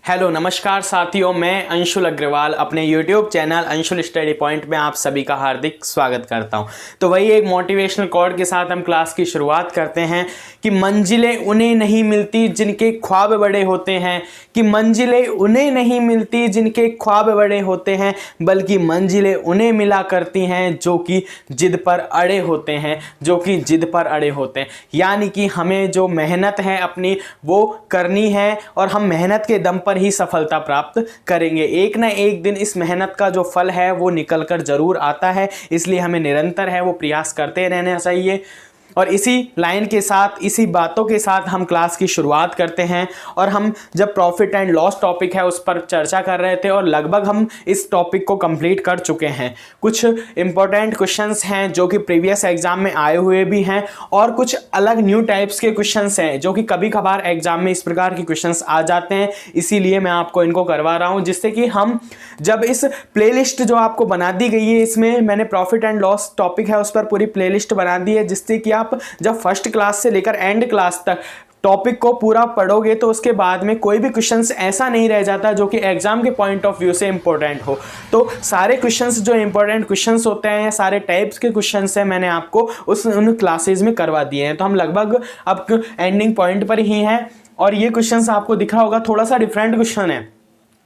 Hello नमस्कार साथियों, मैं अंशुल अग्रवाल अपने YouTube channel Anshul study point में आप सभी का हार्दिक स्वागत करता हूं। तो वही एक मोटिवेशनल कोट के साथ हम क्लास की शुरुआत करते हैं कि मंजिलें उन्हें नहीं मिलती जिनके ख्वाब बड़े होते हैं, कि मंजिलें उन्हें नहीं मिलती जिनके ख्वाब बड़े होते हैं, बल्कि मंजिलें उन्हें मिला करती हैं जो कि जिद पर अड़े होते हैं, जो कि जिद पर अड़े होते हैं। यानी कि हमें जो मेहनत है अपनी वो करनी है और हम मेहनत के दम पर ही सफलता प्राप्त करेंगे। एक ना एक दिन इस मेहनत का जो फल है वो निकल कर जरूर आता है, इसलिए हमें निरंतर है वो प्रयास करते रहना चाहिए। और इसी लाइन के साथ, इसी बातों के साथ हम क्लास की शुरुआत करते हैं। और हम जब प्रॉफिट एंड लॉस टॉपिक है उस पर चर्चा कर रहे थे और लगभग हम इस टॉपिक को कंप्लीट कर चुके हैं। कुछ इंपॉर्टेंट क्वेश्चंस हैं जो कि प्रीवियस एग्जाम में आए हुए भी हैं और कुछ अलग न्यू टाइप्स के क्वेश्चंस हैं जो कि कभी कभार एग्जाम में इस प्रकार के क्वेश्चंस आ जाते हैं, इसीलिए मैं आपको इनको करवा रहा हूं, जिससे कि हम जब इस प्लेलिस्ट जो आपको बना दी गई है, इसमें मैंने प्रॉफिट एंड लॉस टॉपिक है उस पर पूरी प्लेलिस्ट बना दी है, जिससे कि आप जब फर्स्ट क्लास से लेकर एंड क्लास तक टॉपिक को पूरा पढ़ोगे तो उसके बाद में कोई भी क्वेश्चंस ऐसा नहीं रह जाता जो कि एग्जाम के पॉइंट ऑफ व्यू से इंपॉर्टेंट हो। तो सारे क्वेश्चंस जो इंपॉर्टेंट क्वेश्चंस होते हैं, सारे टाइप्स के क्वेश्चंस हैं, मैंने आपको उन क्लासेज में करवा दिए हैं। तो हम लगभग अब एंडिंग पॉइंट पर ही हैं और ये क्वेश्चंस आपको दिखा होगा, थोड़ा सा डिफरेंट क्वेश्चन है,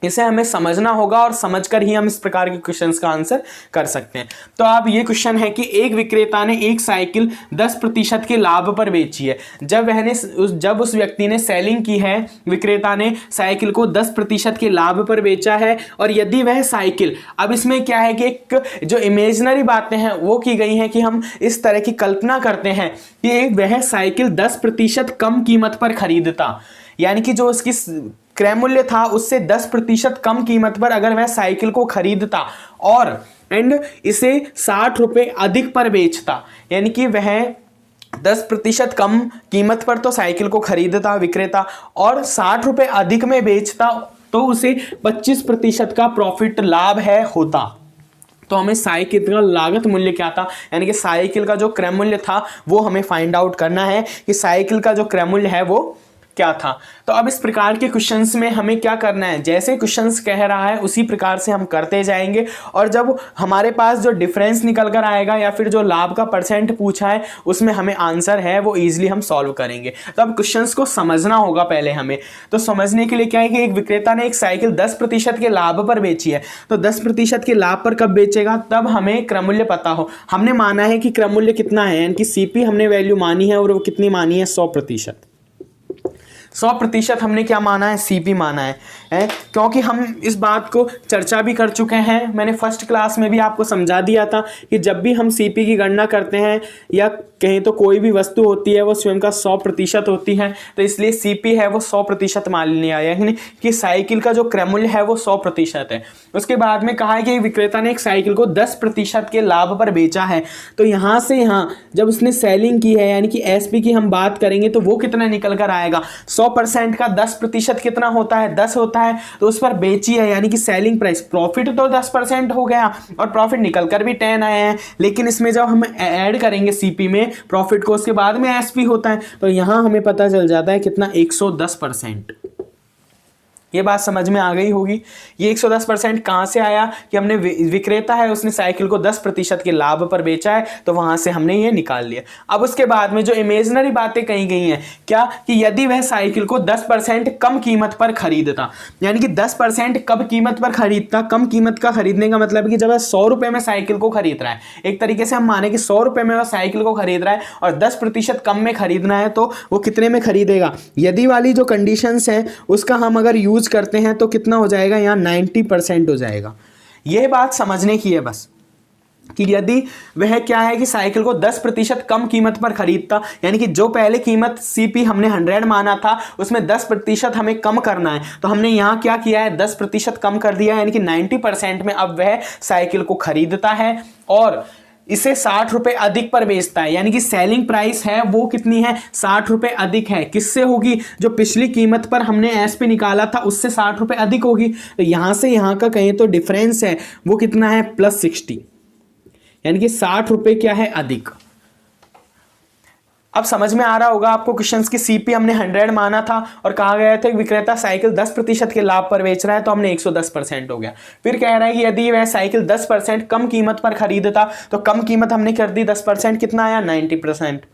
इसे हमें समझना होगा और समझकर ही हम इस प्रकार के क्वेश्चंस का आंसर कर सकते हैं। तो अब ये क्वेश्चन है कि एक विक्रेता ने एक साइकिल 10% के लाभ पर बेची है। जब उस व्यक्ति ने सेलिंग की है, विक्रेता ने साइकिल को 10% के लाभ पर बेचा है और यदि वह साइकिल, अब इसमें क्या है कि एक जो इमेजिनरी बातें हैं वो की गई हैं कि हम इस तरह की कल्पना करते हैं कि वह साइकिल 10% कम कीमत पर खरीदता, यानी कि जो उसकी क्रय मूल्य था उससे 10% कम कीमत पर अगर वह साइकिल को खरीदता और इसे 60 रुपए अधिक पर बेचता, यानी कि वह 10% कम कीमत पर तो साइकिल को खरीदता विक्रेता और 60 रुपए अधिक में बेचता, तो उसे 25% का प्रॉफिट लाभ है होता। तो हमें साइकिल का लागत मूल्य क्या था, यानी कि साइकिल का जो क्रय मूल्य था वो हमें फाइंड आउट करना है कि साइकिल का जो क्रय मूल्य है वो क्या था। तो अब इस प्रकार के क्वेश्चंस में हमें क्या करना है, जैसे क्वेश्चंस कह रहा है उसी प्रकार से हम करते जाएंगे और जब हमारे पास जो डिफरेंस निकल कर आएगा या फिर जो लाभ का परसेंट पूछा है उसमें हमें आंसर है वो इजीली हम सॉल्व करेंगे। तो अब क्वेश्चंस को समझना होगा पहले हमें। तो समझने के लिए क्या है कि एक विक्रेता ने एक साइकिल 10% के लाभ पर बेची है, तो 10% के लाभ पर कब बेचेगा, तब हमें क्रय मूल्य पता हो। हमने माना है कि क्रय मूल्य कितना है, यानी कि सीपी हमने वैल्यू मानी है और वो कितनी मानी है, 100%। 100% हमने क्या माना है, सीपी माना है, क्योंकि हम इस बात को चर्चा भी कर चुके हैं। मैंने फर्स्ट क्लास में भी आपको समझा दिया था कि जब भी हम सीपी की गणना करते हैं या कहीं तो कोई भी वस्तु होती है वो स्वयं का 100% होती है, तो इसलिए सीपी है वो 100% मान लिया, यानी कि साइकिल का जो क्रय मूल्य है वो 100% है। उसके बाद में कहा है कि विक्रेता ने एक साइकिल को 10% के लाभ पर बेचा है, तो यहाँ से यहाँ जब उसने सेलिंग की है यानी कि एसपी की हम बात करेंगे तो वो कितना निकल कर आएगा, 100% का 10% कितना होता है, 10 होता है, तो उस पर बेची है यानी कि सेलिंग प्राइस, प्रॉफिट तो 10% हो गया और प्रॉफिट निकल कर भी 10 आए हैं, लेकिन इसमें जब हम ऐड करेंगे सीपी में प्रॉफिट को उसके बाद में एसपी होता है, तो यहां हमें पता चल जाता है कितना, 110%। ये बात समझ में आ गई होगी। ये 110% कहाँ से आया कि हमने विक्रेता है उसने साइकिल को 10% के लाभ पर बेचा है, तो वहां से हमने ये निकाल लिया। अब उसके बाद में जो इमेजिनरी बातें कही गई हैं क्या, कि यदि वह साइकिल को 10% कम कीमत पर खरीदता, यानी कि 10% कम कीमत पर खरीदता। कम कीमत का खरीदने का मतलब है कि जब वह 100 रुपए में साइकिल को खरीद रहा है, एक तरीके से हम माने कि 100 रुपए में वह साइकिल को खरीद रहा है और 10% कम में खरीदना है, तो वो कितने में खरीदेगा। यदि वाली जो कंडीशंस हैं उसका हम अगर यूज करते हैं तो कितना हो जाएगा, यहाँ 90% हो जाएगा। यह बात समझने की है बस कि यदि वह क्या है कि साइकिल को 10% कम कीमत पर खरीदता, यानी कि जो पहले कीमत सीपी हमने 100 माना था उसमें 10% हमें कम करना है, तो हमने यहाँ क्या किया है, 10% कम कर दिया, यानी कि 90% में अब वह साइकिल को खरीदता है और इसे 60 रुपए अधिक पर बेचता है, यानी कि सेलिंग प्राइस है वो कितनी है, 60 रुपए अधिक है। किससे होगी, जो पिछली कीमत पर हमने एसपी निकाला था उससे 60 रुपए अधिक होगी, तो यहां से यहां का कहें तो डिफरेंस है वो कितना है, +60, यानी कि 60 रुपए क्या है, अधिक। अब समझ में आ रहा होगा आपको क्वेश्चंस की सीपी हमने 100 माना था और कहा गया था कि विक्रेता साइकिल 10% के लाभ पर बेच रहा है, तो हमने 110% हो गया। फिर कह रहा है कि यदि वह साइकिल 10% कम कीमत पर खरीदता, तो कम कीमत हमने कर दी 10%, कितना आया 90%।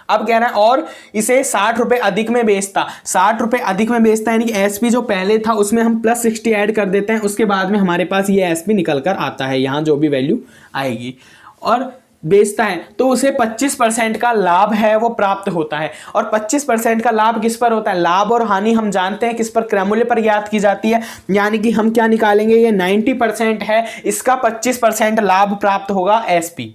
अब कह रहा है और इसे 60 रुपए अधिक में बेचता, 60 रुपए अधिक में बेचता यानी कि एसपी जो पहले था उसमें हम +60 ऐड कर देते हैं, उसके बाद में हमारे पास ये एसपी निकल कर आता है, यहां जो भी वैल्यू आएगी, और बेचता है तो उसे 25% का लाभ है वो प्राप्त होता है। और 25% का लाभ किस पर होता है? लाभ और हानि हम जानते हैं किस पर, क्रयमूल्य पर ज्ञात की जाती है, यानी कि हम क्या निकालेंगे, ये 90% है, इसका 25% लाभ प्राप्त होगा एसपी,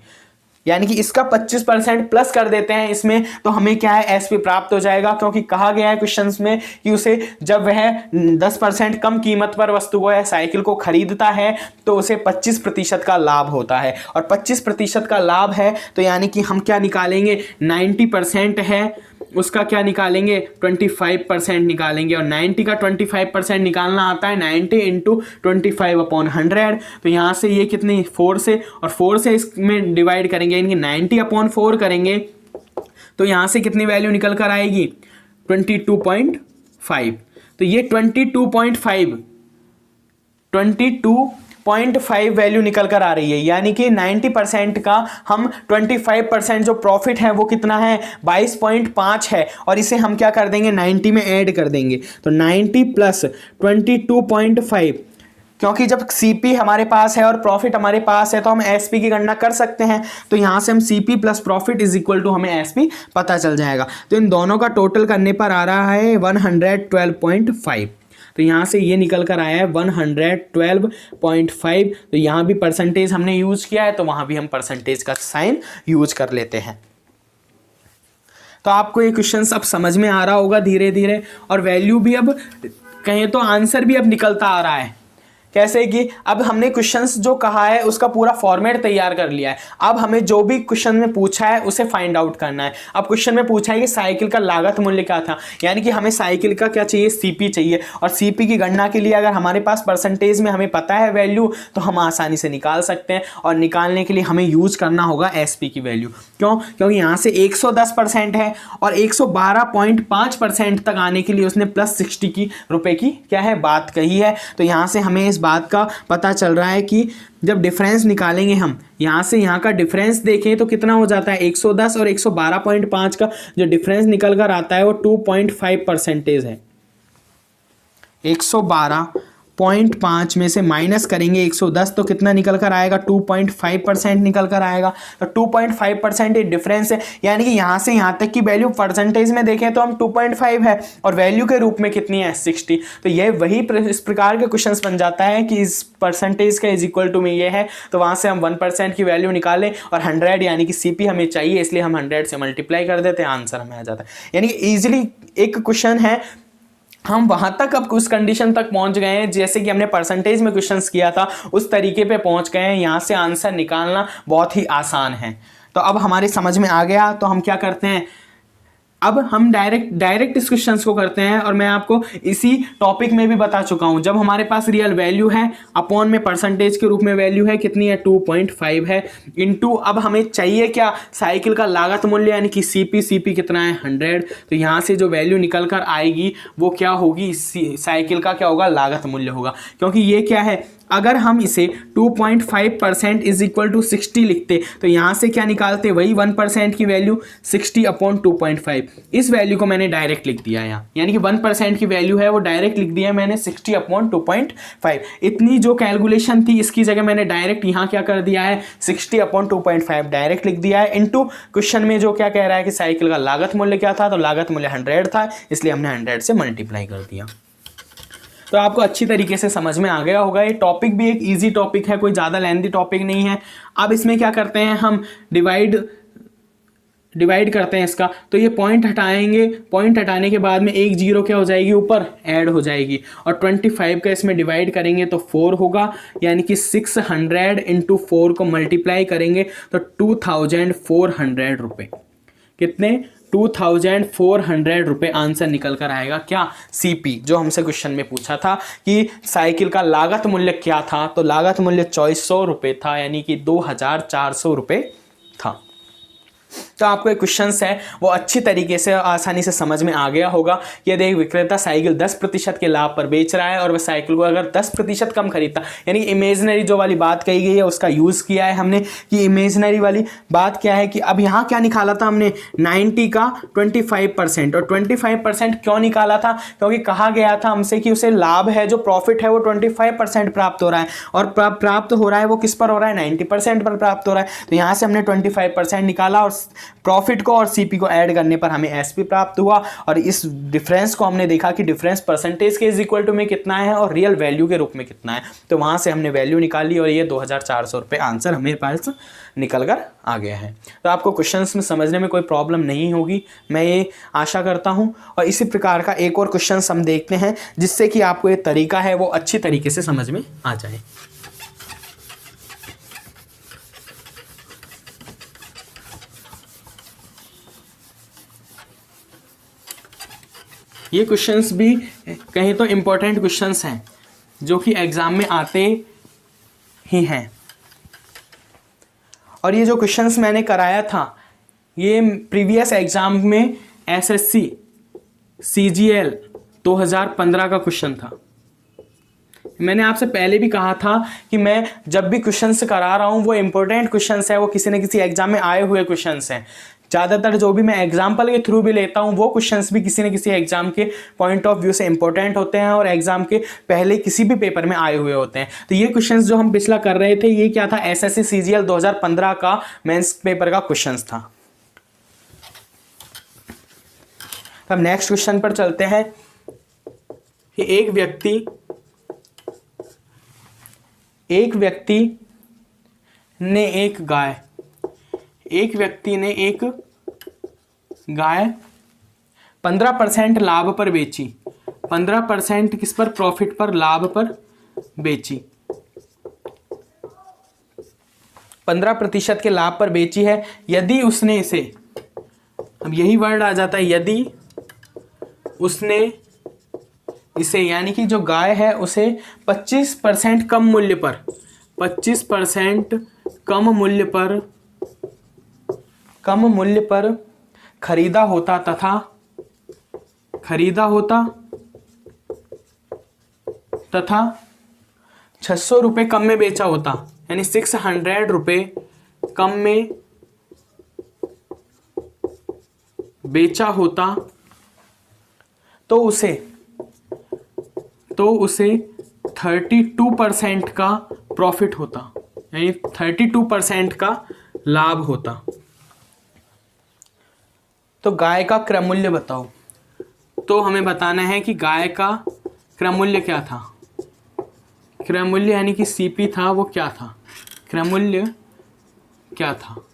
यानी कि इसका 25% प्लस कर देते हैं इसमें, तो हमें क्या है एसपी प्राप्त हो जाएगा, क्योंकि कहा गया है क्वेश्चंस में कि उसे जब वह 10% कम कीमत पर वस्तु को या साइकिल को खरीदता है तो उसे 25% का लाभ होता है, और 25% का लाभ है तो यानी कि हम क्या निकालेंगे, 90% है उसका क्या निकालेंगे, 25% निकालेंगे, और 90 का 25% निकालना आता है 90 × 25/100, तो यहाँ से ये कितनी 4 से, और 4 से इसमें डिवाइड करेंगे, यानी 90/4 करेंगे तो यहाँ से कितनी वैल्यू निकल कर आएगी 22.5। तो ये 22.5 वैल्यू निकल कर आ रही है, यानी कि 90% का हम 25% जो प्रॉफिट है वो कितना है 22.5 है, और इसे हम क्या कर देंगे 90 में ऐड कर देंगे, तो 90 + 22.5, क्योंकि जब सीपी हमारे पास है और प्रॉफिट हमारे पास है तो हम एसपी की गणना कर सकते हैं, तो यहां से हम सीपी + प्रॉफिट = हमें एसपी पता चल जाएगा। तो इन दोनों का टोटल करने पर आ रहा है 112.5, तो यहाँ से ये निकल कर आया है 112.5। तो यहाँ भी परसेंटेज हमने यूज किया है तो वहाँ भी हम परसेंटेज का साइन यूज कर लेते हैं। तो आपको ये क्वेश्चन अब समझ में आ रहा होगा धीरे धीरे, और वैल्यू भी अब कहें तो आंसर भी अब निकलता आ रहा है। कैसे कि अब हमने क्वेश्चंस जो कहा है उसका पूरा फॉर्मेट तैयार कर लिया है, अब हमें जो भी क्वेश्चन में पूछा है उसे फाइंड आउट करना है। अब क्वेश्चन में पूछा है कि साइकिल का लागत मूल्य क्या था, यानी कि हमें साइकिल का क्या चाहिए, सीपी चाहिए, और सीपी की गणना के लिए अगर हमारे पास परसेंटेज में हमें पता है वैल्यू तो हम आसानी से निकाल सकते हैं, और निकालने के लिए हमें यूज करना होगा एसपी की वैल्यू। क्यों? क्योंकि यहाँ से 110% है और 112.5% तक आने के लिए उसने +60 रुपए की क्या है बात कही है। तो यहाँ से हमें इस बात का पता चल रहा है कि जब डिफरेंस निकालेंगे हम यहाँ से यहाँ का डिफरेंस देखें तो कितना हो जाता है 110 और 112.5 का जो डिफरेंस निकल कर आता है वो 2.5% है। 112.5 में से माइनस करेंगे 110 तो कितना निकल कर आएगा 2.5% निकल कर आएगा। तो 2.5% ये डिफरेंस है, यानी कि यहाँ से यहाँ तक की वैल्यू परसेंटेज में देखें तो हम 2.5 है और वैल्यू के रूप में कितनी है 60। तो ये वही इस प्रकार के क्वेश्चंस बन जाता है कि इस परसेंटेज का = में ये है, तो वहाँ से हम 1% की वैल्यू निकालें और 100 यानी कि सीपी हमें चाहिए इसलिए हम 100 से मल्टीप्लाई कर देते हैं, आंसर हमें आ जाता है। यानी कि ईजिली एक क्वेश्चन है, हम वहां तक अब उस कंडीशन तक पहुंच गए हैं जैसे कि हमने परसेंटेज में क्वेश्चंस किया था उस तरीके पे पहुंच गए हैं। यहां से आंसर निकालना बहुत ही आसान है। तो अब हमारे समझ में आ गया, तो हम क्या करते हैं, अब हम डायरेक्ट इस क्वेश्चंस को करते हैं, और मैं आपको इसी टॉपिक में भी बता चुका हूं। जब हमारे पास रियल वैल्यू है अपॉन में परसेंटेज के रूप में वैल्यू है कितनी है 2.5 है इनटू अब हमें चाहिए क्या साइकिल का लागत मूल्य यानी कि सीपी कितना है 100। तो यहाँ से जो वैल्यू निकल कर आएगी वो क्या होगी, साइकिल का क्या होगा लागत मूल्य होगा, क्योंकि ये क्या है अगर हम इसे 2.5% = 60 लिखते तो यहाँ से क्या निकालते वही 1% की वैल्यू 60/2.5। इस वैल्यू को मैंने डायरेक्ट लिख दिया यहाँ, यानी कि 1% की वैल्यू है वो डायरेक्ट लिख दिया मैंने 60/2.5। इतनी जो कैलकुलेशन थी इसकी जगह मैंने डायरेक्ट यहाँ क्या कर दिया है 60/2.5 डायरेक्ट लिख दिया है इनटू क्वेश्चन में जो क्या कह रहा है कि साइकिल का लागत मूल्य क्या था, तो लागत मूल्य 100 था इसलिए हमने 100 से मल्टीप्लाई कर दिया। तो आपको अच्छी तरीके से समझ में आ गया होगा। ये टॉपिक भी एक इजी टॉपिक है, कोई ज़्यादा लेंथी टॉपिक नहीं है। अब इसमें क्या करते हैं हम डिवाइड करते हैं इसका, तो ये पॉइंट हटाएंगे, पॉइंट हटाने के बाद में एक जीरो क्या हो जाएगी ऊपर ऐड हो जाएगी, और 25 का इसमें डिवाइड करेंगे तो 4 होगा, यानी कि 600 × 4 को मल्टीप्लाई करेंगे तो 2400 रुपये, कितने 2400 रुपये आंसर निकल कर आएगा। क्या सीपी जो हमसे क्वेश्चन में पूछा था कि साइकिल का लागत मूल्य क्या था, तो लागत मूल्य 2400 रुपये था, यानी कि 2400 रुपये था। तो आपको एक क्वेश्चन है वो अच्छी तरीके से आसानी से समझ में आ गया होगा कि यदि एक विक्रेता साइकिल 10% के लाभ पर बेच रहा है और वह साइकिल को अगर 10% कम खरीदता, यानी इमेजिनरी जो वाली बात कही गई है उसका यूज़ किया है हमने कि इमेजिनरी वाली बात क्या है कि अब यहाँ क्या निकाला था हमने 90 का 25%, और 25% क्यों निकाला था, क्योंकि कहा गया था हमसे कि उसे लाभ है जो प्रॉफिट है वो 25% प्राप्त हो रहा है, और प्राप्त हो रहा है वो किस पर हो रहा है, 90% पर प्राप्त हो रहा है। तो यहाँ से हमने 25% निकाला और प्रॉफिट को और सीपी को ऐड करने पर हमें एसपी प्राप्त हुआ, और इस डिफरेंस को हमने देखा कि डिफरेंस परसेंटेज के इज इक्वल टू में कितना है और रियल वैल्यू के रूप में कितना है। तो वहाँ से हमने वैल्यू निकाली और ये 2400 रुपये आंसर हमें पास निकल कर आ गया है। तो आपको क्वेश्चंस में समझने में कोई प्रॉब्लम नहीं होगी, मैं ये आशा करता हूँ। और इसी प्रकार का एक और क्वेश्चन हम देखते हैं जिससे कि आपको ये तरीका है वो अच्छी तरीके से समझ में आ जाए। ये क्वेश्चंस भी कहीं तो इम्पोर्टेंट क्वेश्चंस हैं जो कि एग्ज़ाम में आते ही हैं। और ये जो क्वेश्चंस मैंने कराया था ये प्रीवियस एग्ज़ाम में एसएससी सीजीएल 2015 का क्वेश्चन था। मैंने आपसे पहले भी कहा था कि मैं जब भी क्वेश्चंस करा रहा हूँ वो इम्पोर्टेंट क्वेश्चंस है, वो किसी न किसी एग्ज़ाम में आए हुए क्वेश्चंस हैं। ज़्यादातर जो भी मैं एग्जाम्पल के थ्रू भी लेता हूँ वो क्वेश्चंस भी किसी न किसी एग्जाम के पॉइंट ऑफ व्यू से इंपॉर्टेंट होते हैं और एग्जाम के पहले किसी भी पेपर में आए हुए होते हैं। तो ये क्वेश्चंस जो हम पिछला कर रहे थे ये क्या था, एसएससी सीजीएल 2015 का मेंस पेपर का क्वेश्चंस था। अब नेक्स्ट क्वेश्चन पर चलते हैं कि एक व्यक्ति ने एक गाय 15% लाभ पर बेची, 15% किस पर, प्रॉफिट पर, लाभ पर बेची, 15% के लाभ पर बेची है। यदि उसने इसे, अब यही वर्ड आ जाता है, यदि उसने इसे यानी कि जो गाय है उसे 25% कम मूल्य पर, 25% कम मूल्य पर खरीदा होता तथा 600 रुपये कम में बेचा होता, यानी 600 रुपये कम में बेचा होता तो उसे 32% का प्रॉफिट होता, यानी 32% का लाभ होता। तो गाय का क्रय मूल्य बताओ। तो हमें बताना है कि गाय का क्रय मूल्य क्या था, क्रय मूल्य यानी कि सीपी था वो क्या था, क्रय मूल्य क्या था,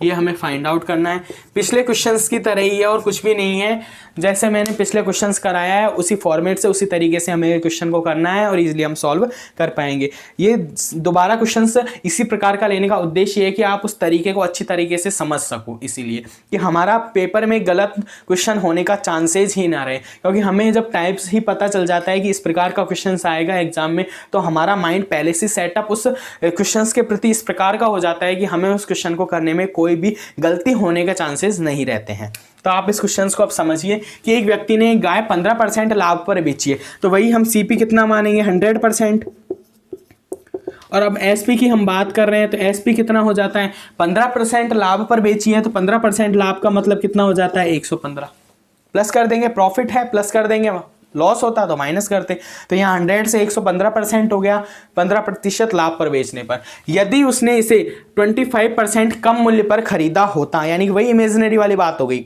ये हमें फाइंड आउट करना है। पिछले क्वेश्चंस की तरह ही है और कुछ भी नहीं है, जैसे मैंने पिछले क्वेश्चंस कराया है उसी फॉर्मेट से उसी तरीके से हमें क्वेश्चन को करना है और इजीली हम सॉल्व कर पाएंगे। ये दोबारा क्वेश्चंस इसी प्रकार का लेने का उद्देश्य ये है कि आप उस तरीके को अच्छी तरीके से समझ सको, इसीलिए कि हमारा पेपर में गलत क्वेश्चन होने का चांसेज ही ना रहे, क्योंकि हमें जब टाइप्स ही पता चल जाता है कि इस प्रकार का क्वेश्चन आएगा एग्जाम में तो हमारा माइंड पहले से सेटअप उस क्वेश्चन के प्रति इस प्रकार का हो जाता है कि हमें उस क्वेश्चन को करने में कोई भी गलती होने के चांसेस नहीं रहते हैं। तो आप इस क्वेश्चन को अब समझिए कि एक व्यक्ति ने गाय 15% लाभ पर बेची है, तो वही हम सीपी कितना मानेंगे, 100%। और अब एसपी की हम बात कर रहे हैं तो एसपी कितना हो जाता है, 15% लाभ पर बेची है तो 15% लाभ का मतलब कितना हो जाता है, 115 प्लस कर देंगे, प्रॉफिट है प्लस कर देंगे, लॉस होता तो माइनस करते। तो यहाँ 100 से 115% हो गया 15% लाभ पर बेचने पर। यदि उसने इसे 25% कम मूल्य पर खरीदा होता, यानी कि वही इमेजिनरी वाली बात हो गई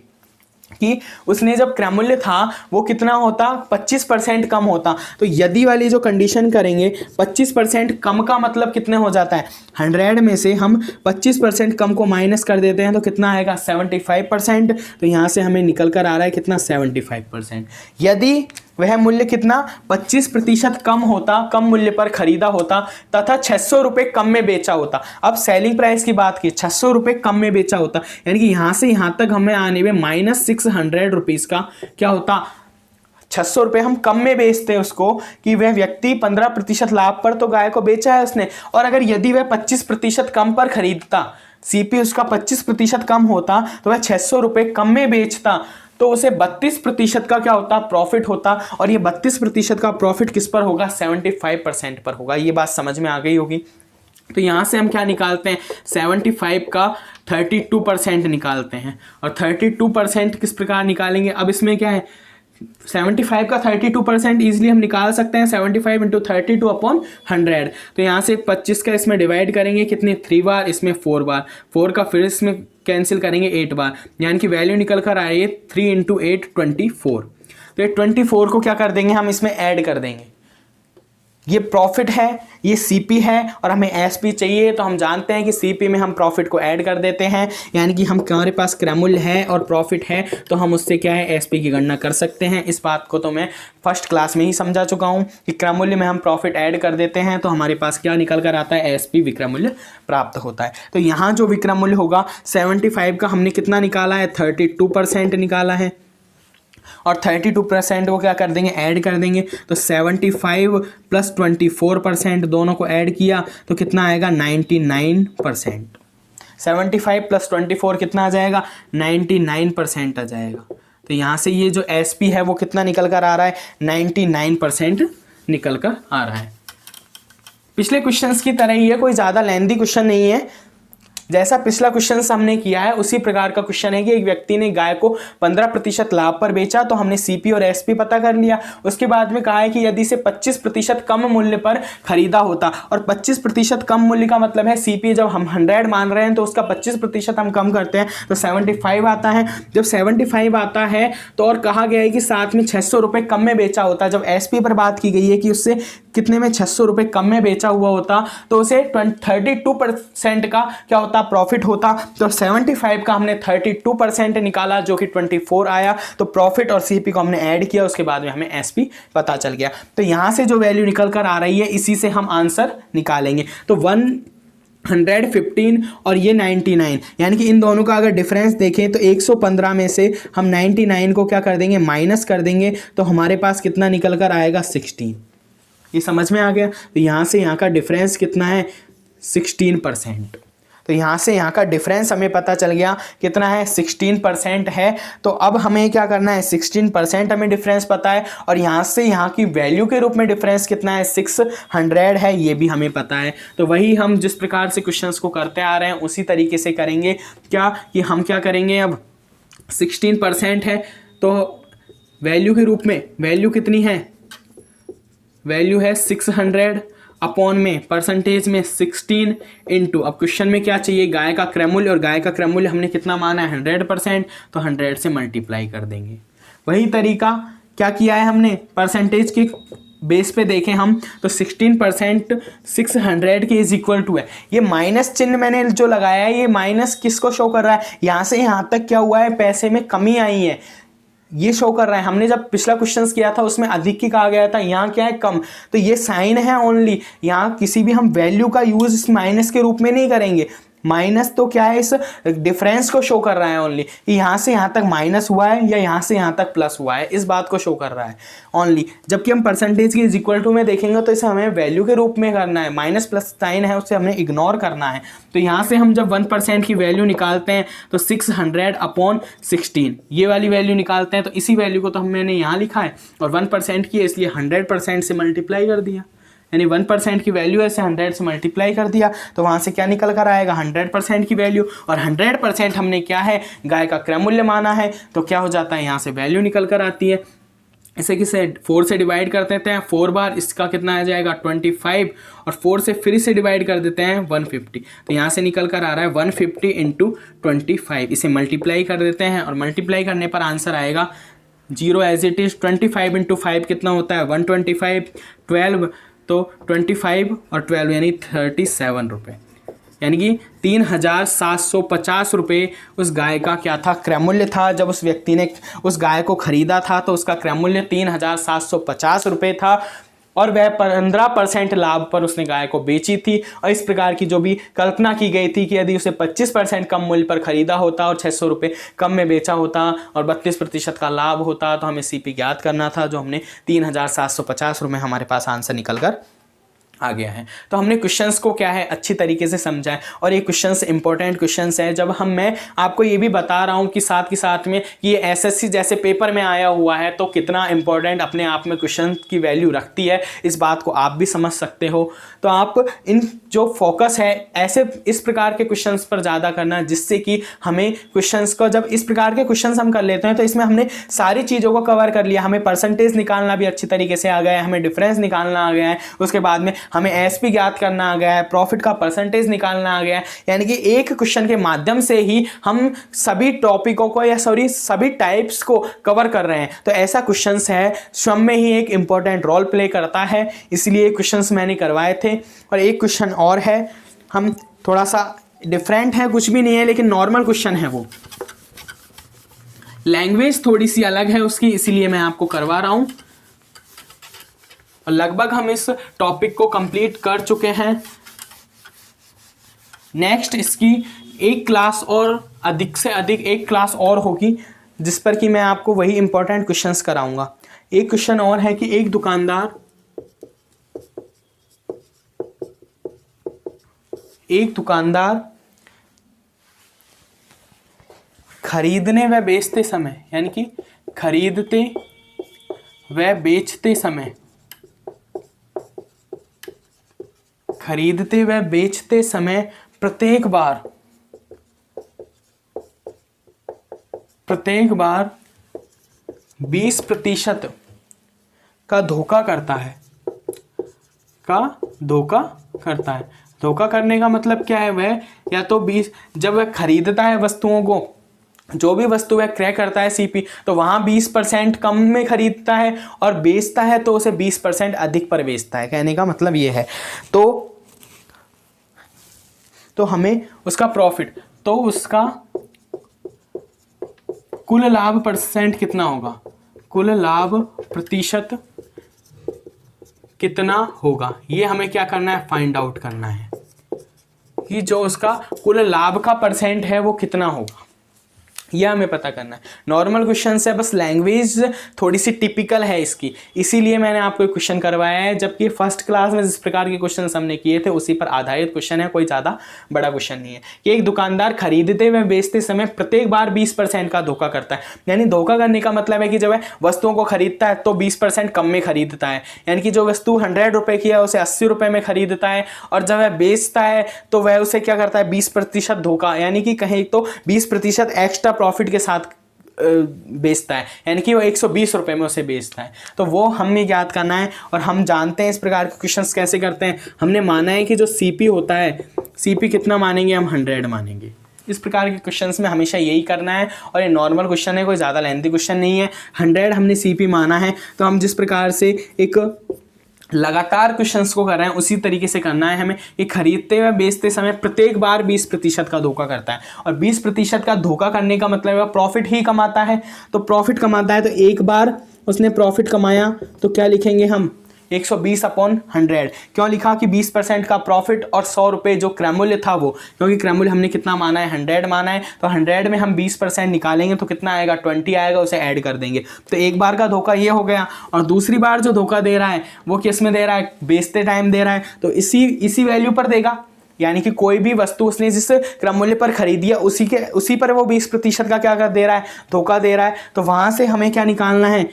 कि उसने जब क्रय मूल्य था वो कितना होता, 25% कम होता। तो यदि वाली जो कंडीशन करेंगे 25% कम का मतलब कितने हो जाता है, 100 में से हम 25% कम को माइनस कर देते हैं तो कितना आएगा, 75%। तो यहाँ से हमें निकल कर आ रहा है कितना, 75%। यदि वह मूल्य कितना, 25% कम होता, कम मूल्य पर खरीदा होता तथा 600 रुपये कम में बेचा होता। अब सेलिंग प्राइस की बात की, 600 रुपये कम में बेचा होता, यानी कि यहाँ से यहाँ तक हमें आने में -600 रुपीज़ का क्या होता, 600 रुपये हम कम में बेचते हैं उसको कि वह व्यक्ति 15% लाभ पर तो गाय को बेचा है उसने, और अगर यदि वह 25% कम पर खरीदता सीपी उसका 25% कम होता तो वह 600 रुपये कम में बेचता, तो उसे 32% का क्या होता, प्रॉफिट होता। और ये 32% का प्रॉफिट किस पर होगा, 75% पर होगा। ये बात समझ में आ गई होगी। तो यहाँ से हम क्या निकालते हैं, 75 का 32% निकालते हैं। और 32% किस प्रकार निकालेंगे, अब इसमें क्या है, 75 का 32% ईजिली हम निकाल सकते हैं, 75 इंटू 32/100। तो यहाँ से 25 का इसमें डिवाइड करेंगे कितने, 3 बार, इसमें 4 बार, 4 का फिर इसमें कैंसिल करेंगे 8 बार, यानी कि वैल्यू निकल कर आ रही है 3 इंटू 8 24। तो ये 24 को क्या कर देंगे, हम इसमें ऐड कर देंगे। ये प्रॉफिट है, ये सीपी है, और हमें एसपी चाहिए। तो हम जानते हैं कि सीपी में हम प्रॉफिट को ऐड कर देते हैं, यानी कि हमारे पास क्रय मूल्य है और प्रॉफिट है, तो हम उससे क्या है, एसपी की गणना कर सकते हैं। इस बात को तो मैं फर्स्ट क्लास में ही समझा चुका हूँ कि क्रय मूल्य में हम प्रॉफिट ऐड कर देते हैं तो हमारे पास क्या निकल कर आता है, एसपी विक्रय मूल्य प्राप्त होता है। तो यहाँ जो विक्रय मूल्य होगा 75 का हमने कितना निकाला है, 32% निकाला है, और 32% को क्या कर देंगे, ऐड कर देंगे। तो 75 प्लस 24% दोनों को ऐड किया तो कितना आएगा, 99%। 75 प्लस 24 कितना आ जाएगा, 99% आ जाएगा। तो यहाँ से ये जो एसपी है वो कितना निकल कर आ रहा है, 99% निकल कर आ रहा है। पिछले क्वेश्चंस की तरह ही है, कोई ज़्यादा लेंथी क्वेश्चन नहीं है। जैसा पिछला क्वेश्चन हमने किया है उसी प्रकार का क्वेश्चन है कि एक व्यक्ति ने गाय को 15% लाभ पर बेचा, तो हमने सीपी और एसपी पता कर लिया। उसके बाद में कहा है कि यदि से 25% कम मूल्य पर खरीदा होता, और 25% कम मूल्य का मतलब है सीपी जब हम 100 मान रहे हैं तो उसका 25% हम कम करते हैं तो 75 आता है। जब 75 आता है तो और कहा गया है कि साथ में 600 रुपये कम में बेचा होता। जब एसपी पर बात की गई है कि उससे कितने में 600 रुपये कम में बेचा हुआ होता तो उसे 32% का क्या होता, प्रॉफिट होता। तो 75 का हमने 32% निकाला जो कि 24 आया। तो प्रॉफिट और सीपी को हमने ऐड किया, उसके बाद में हमें एसपी पता चल गया। तो यहां से जो वैल्यू निकल कर आ रही है इसी से हम आंसर निकालेंगे। तो 115 और ये 99, यानी कि इन दोनों का अगर डिफरेंस देखें तो 115 में से हम 99 को क्या कर देंगे, माइनस कर देंगे, तो हमारे पास कितना निकल कर आएगा, 16। ये समझ में आ गया। तो यहाँ से यहाँ का डिफरेंस कितना है, 16%। तो यहाँ से यहाँ का डिफरेंस हमें पता चल गया कितना है, 16% है। तो अब हमें क्या करना है, 16% हमें डिफरेंस पता है, और यहाँ से यहाँ की वैल्यू के रूप में डिफरेंस कितना है, 600 है, ये भी हमें पता है। तो वही हम जिस प्रकार से क्वेश्चंस को करते आ रहे हैं उसी तरीके से करेंगे। क्या कि हम क्या करेंगे, अब 16% है तो वैल्यू के रूप में वैल्यू कितनी है, वैल्यू है 600 अपॉन में परसेंटेज में 16 इंटू, अब क्वेश्चन में क्या चाहिए, गाय का क्रय मूल्य, और गाय का क्रय मूल्य हमने कितना माना है, 100%, तो 100 से मल्टीप्लाई कर देंगे। वही तरीका क्या किया है हमने, परसेंटेज के बेस पे देखें हम तो 16% 600 के इज इक्वल टू है। ये माइनस चिन्ह मैंने जो लगाया है, ये माइनस किसको शो कर रहा है, यहाँ से यहाँ तक क्या हुआ है, पैसे में कमी आई है, ये शो कर रहा है। हमने जब पिछला क्वेश्चन किया था उसमें अधिक की कहा गया था, यहाँ क्या है, कम। तो ये साइन है ओनली, यहाँ किसी भी हम वैल्यू का यूज इस माइनस के रूप में नहीं करेंगे। माइनस तो क्या है, इस डिफरेंस को शो कर रहा है ओनली, यहाँ से यहाँ तक माइनस हुआ है या यहाँ से यहाँ तक प्लस हुआ है, इस बात को शो कर रहा है ओनली। जबकि हम परसेंटेज की इज इक्वल टू में देखेंगे तो इसे हमें वैल्यू के रूप में करना है, माइनस प्लस साइन है उसे हमें इग्नोर करना है। तो यहाँ से हम जब 1% की वैल्यू निकालते हैं तो 600 अपॉन 16 ये वाली वैल्यू निकालते हैं। तो इसी वैल्यू को तो मैंने यहाँ लिखा है, और 1% की है इसलिए 100% से मल्टीप्लाई कर दिया, यानी 1% की वैल्यू ऐसे 100 से मल्टीप्लाई कर दिया। तो वहाँ से क्या निकल कर आएगा, 100% की वैल्यू, और 100% हमने क्या है, गाय का क्रय मूल्य माना है। तो क्या हो जाता है, यहाँ से वैल्यू निकल कर आती है। इसे किसे 4 से डिवाइड कर देते हैं, 4 बार, इसका कितना आ जाएगा 25, और 4 से फिर से डिवाइड कर देते हैं 150। तो यहाँ से निकल कर आ रहा है 150 इंटू 25। इसे मल्टीप्लाई कर देते हैं, और मल्टीप्लाई करने पर आंसर आएगा 0 एज इट इज़। 25 इंटू 5 कितना होता है, 125, 12, तो 25 और 12 यानी 37 रुपये, यानी कि 3750 रुपये उस गाय का क्या था, क्रय मूल्य था। जब उस व्यक्ति ने उस गाय को खरीदा था तो उसका क्रय मूल्य 3750 रुपये था, और वह 15% लाभ पर उसने गाय को बेची थी। और इस प्रकार की जो भी कल्पना की गई थी कि यदि उसे 25% कम मूल्य पर खरीदा होता और 600 रुपये कम में बेचा होता और 32% का लाभ होता, तो हमें सीपी ज्ञात करना था, जो हमने 3750 रुपये हमारे पास आंसर निकल कर आ गया है। तो हमने क्वेश्चंस को क्या है अच्छी तरीके से समझा है, और ये क्वेश्चंस इंपॉर्टेंट क्वेश्चंस है। जब मैं आपको ये भी बता रहा हूँ कि साथ के साथ में ये एसएससी जैसे पेपर में आया हुआ है, तो कितना इंपॉर्टेंट अपने आप में क्वेश्चन की वैल्यू रखती है, इस बात को आप भी समझ सकते हो। तो आप इन जो फोकस है ऐसे इस प्रकार के क्वेश्चंस पर ज़्यादा करना, जिससे कि हमें क्वेश्चंस को, जब इस प्रकार के क्वेश्चंस हम कर लेते हैं तो इसमें हमने सारी चीज़ों को कवर कर लिया। हमें परसेंटेज निकालना भी अच्छी तरीके से आ गया है, हमें डिफरेंस निकालना आ गया है, उसके बाद में हमें एसपी ज्ञात करना आ गया है, प्रॉफिट का परसेंटेज निकालना आ गया है। यानी कि एक क्वेश्चन के माध्यम से ही हम सभी टॉपिकों को या सभी टाइप्स को कवर कर रहे हैं। तो ऐसा क्वेश्चंस है स्वयं में ही एक इंपॉर्टेंट रोल प्ले करता है, इसलिए क्वेश्चंस मैंने करवाए थे। और एक क्वेश्चन और है, हम थोड़ा सा डिफरेंट है, कुछ भी नहीं है लेकिन नॉर्मल क्वेश्चन है, वो लैंग्वेज थोड़ी सी अलग है उसकी, इसीलिए मैं आपको करवा रहा हूं। और लगभग हम इस टॉपिक को कंप्लीट कर चुके हैं। नेक्स्ट इसकी एक क्लास और अधिक से अधिक एक क्लास और होगी, जिस पर कि मैं आपको वही इंपॉर्टेंट क्वेश्चंस कराऊंगा। एक क्वेश्चन और है कि एक दुकानदार खरीदने व बेचते समय, यानी कि खरीदते व बेचते समय प्रत्येक बार 20% का धोखा करता है। धोखा करने का मतलब क्या है? वह या तो 20, जब वह खरीदता है वस्तुओं को, जो भी वस्तु वह क्रय करता है सीपी, तो वहाँ 20% कम में खरीदता है, और बेचता है तो उसे 20% अधिक पर बेचता है। कहने का मतलब ये है। तो हमें उसका प्रॉफिट, तो उसका कुल लाभ परसेंट कितना होगा, कुल लाभ प्रतिशत कितना होगा, ये हमें क्या करना है, फाइंड आउट करना है कि जो उसका कुल लाभ का परसेंट है वो कितना होगा, यह हमें पता करना है। नॉर्मल क्वेश्चन है, बस लैंग्वेज थोड़ी सी टिपिकल है इसकी, इसीलिए मैंने आपको एक क्वेश्चन करवाया है। जबकि फर्स्ट क्लास में जिस प्रकार के क्वेश्चन हमने किए थे उसी पर आधारित क्वेश्चन है, कोई ज़्यादा बड़ा क्वेश्चन नहीं है। कि एक दुकानदार खरीदते व बेचते समय प्रत्येक बार 20% का धोखा करता है। यानी धोखा करने का मतलब है कि जब वह वस्तुओं को खरीदता है तो 20% कम में खरीदता है, यानी कि जो वस्तु 100 रुपये की है उसे 80 रुपये में खरीदता है, और जब वह बेचता है तो वह उसे क्या करता है, 20% धोखा, यानी कि कहीं तो 20% एक्स्ट्रा प्रॉफिट के साथ बेचता है, यानी कि वो 120 रुपये में उसे बेचता है। तो वो हमें याद करना है, और हम जानते हैं इस प्रकार के क्वेश्चंस कैसे करते हैं। हमने माना है कि जो सीपी होता है, सीपी कितना मानेंगे हम, 100 मानेंगे। इस प्रकार के क्वेश्चंस में हमेशा यही करना है, और ये नॉर्मल क्वेश्चन है, कोई ज़्यादा लेंथी क्वेश्चन नहीं है। 100 हमने सीपी माना है, तो हम जिस प्रकार से एक लगातार क्वेश्चंस को कर रहे हैं उसी तरीके से करना है हमें। कि खरीदते व बेचते समय प्रत्येक बार 20% का धोखा करता है, और 20% का धोखा करने का मतलब प्रॉफिट ही कमाता है। तो प्रॉफिट कमाता है, तो एक बार उसने प्रॉफिट कमाया तो क्या लिखेंगे हम, 120/100। क्यों लिखा कि 20% का प्रॉफिट और 100 रुपये जो क्रय मूल्य था वो, क्योंकि क्रय मूल्य हमने कितना माना है, 100 माना है। तो 100 में हम 20% निकालेंगे तो कितना आएगा, 20 आएगा, उसे ऐड कर देंगे। तो एक बार का धोखा ये हो गया, और दूसरी बार जो धोखा दे रहा है वो किस में दे रहा है, बेचते टाइम दे रहा है, तो इसी वैल्यू पर देगा। यानी कि कोई भी वस्तु उसने जिस क्रय मूल्य पर खरीदी है उसी पर वो 20% का क्या कर दे रहा है, धोखा दे रहा है। तो वहाँ से हमें क्या निकालना है,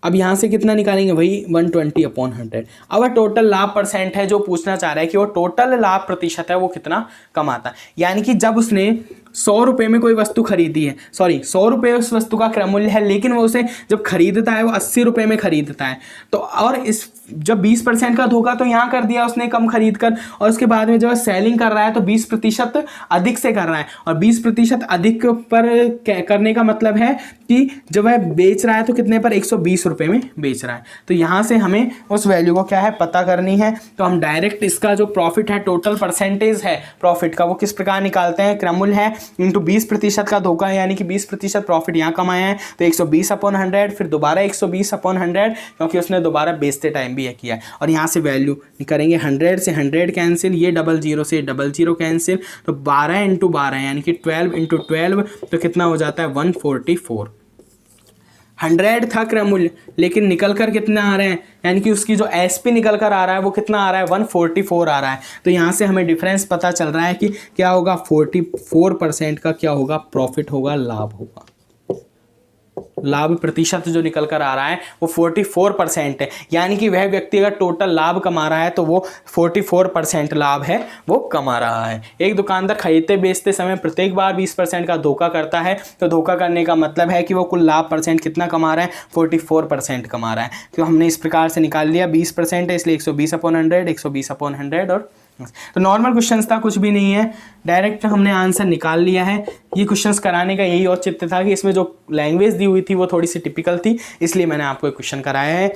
अब यहाँ से कितना निकालेंगे, वही 120/100। अब टोटल लाभ परसेंट है, जो पूछना चाह रहा है कि वो टोटल लाभ प्रतिशत है वो कितना कमाता है। यानी कि जब उसने 100 रुपये में कोई वस्तु खरीदी है, 100 रुपये उस वस्तु का क्रय मूल्य है, लेकिन वो उसे जब खरीदता है वो 80 रुपये में खरीदता है। तो और इस जब 20% का धोखा तो यहाँ कर दिया उसने कम खरीद कर, और उसके बाद में जब सेलिंग कर रहा है तो 20% अधिक से कर रहा है, और 20% अधिक पर करने का मतलब है कि जब वह बेच रहा है तो कितने पर, 120 रुपये में बेच रहा है। तो यहाँ से हमें उस वैल्यू को क्या है, पता करनी है। तो हम डायरेक्ट इसका जो प्रॉफिट है, टोटल परसेंटेज है प्रॉफिट का, वो किस प्रकार निकालते हैं, क्रय मूल्य है इंटू 20% का धोखा है, यानी कि 20% प्रॉफिट यहाँ कमाया है, तो 120/100, फिर दोबारा 120/100, क्योंकि उसने दोबारा बेचते टाइम भी किया है। और यहाँ से वैल्यू करेंगे, 100 से 100 कैंसिल, ये 00 से 00 कैंसिल, तो 12 × 12 यानी कि 12 × 12, तो कितना हो जाता है, 144। 100 था क्रय मूल्य, लेकिन निकल कर कितना आ रहे हैं, यानी कि उसकी जो एसपी निकल कर आ रहा है वो कितना आ रहा है, 144 आ रहा है। तो यहाँ से हमें डिफरेंस पता चल रहा है कि क्या होगा, 44% का क्या होगा, प्रॉफिट होगा, लाभ होगा। लाभ प्रतिशत जो निकल कर आ रहा है वो 44% है, यानी कि वह व्यक्ति अगर टोटल लाभ कमा रहा है तो वो 44% लाभ है वो कमा रहा है। एक दुकानदार खरीदते बेचते समय प्रत्येक बार 20% का धोखा करता है, तो धोखा करने का मतलब है कि वो कुल लाभ परसेंट कितना कमा रहा है, 44% कमा रहा है। तो हमने इस प्रकार से निकाल लिया, 20% है इसलिए 120/100, 120/100 और तो नॉर्मल क्वेश्चंस था, कुछ भी नहीं है, डायरेक्ट हमने आंसर निकाल लिया है। ये क्वेश्चंस कराने का यही औचित्य था कि इसमें जो लैंग्वेज दी हुई थी वो थोड़ी सी टिपिकल थी, इसलिए मैंने आपको एक क्वेश्चन कराया है।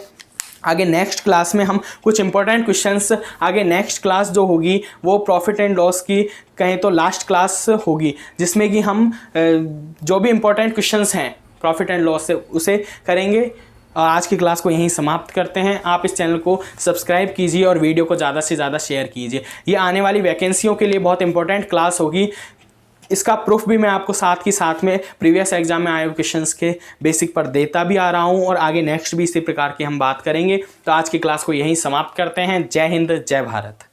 आगे नेक्स्ट क्लास में हम कुछ इंपॉर्टेंट क्वेश्चंस, आगे नेक्स्ट क्लास जो होगी वो प्रॉफिट एंड लॉस की कहें तो लास्ट क्लास होगी, जिसमें कि हम जो भी इंपॉर्टेंट क्वेश्चंस हैं प्रॉफिट एंड लॉस से उसे करेंगे। आज की क्लास को यहीं समाप्त करते हैं। आप इस चैनल को सब्सक्राइब कीजिए और वीडियो को ज़्यादा से ज़्यादा शेयर कीजिए। ये आने वाली वैकेंसियों के लिए बहुत इंपॉर्टेंट क्लास होगी। इसका प्रूफ भी मैं आपको साथ ही साथ में प्रीवियस एग्जाम में आए क्वेश्चंस के बेसिक पर देता भी आ रहा हूँ, और आगे नेक्स्ट भी इसी प्रकार की हम बात करेंगे। तो आज की क्लास को यहीं समाप्त करते हैं। जय हिंद, जय भारत।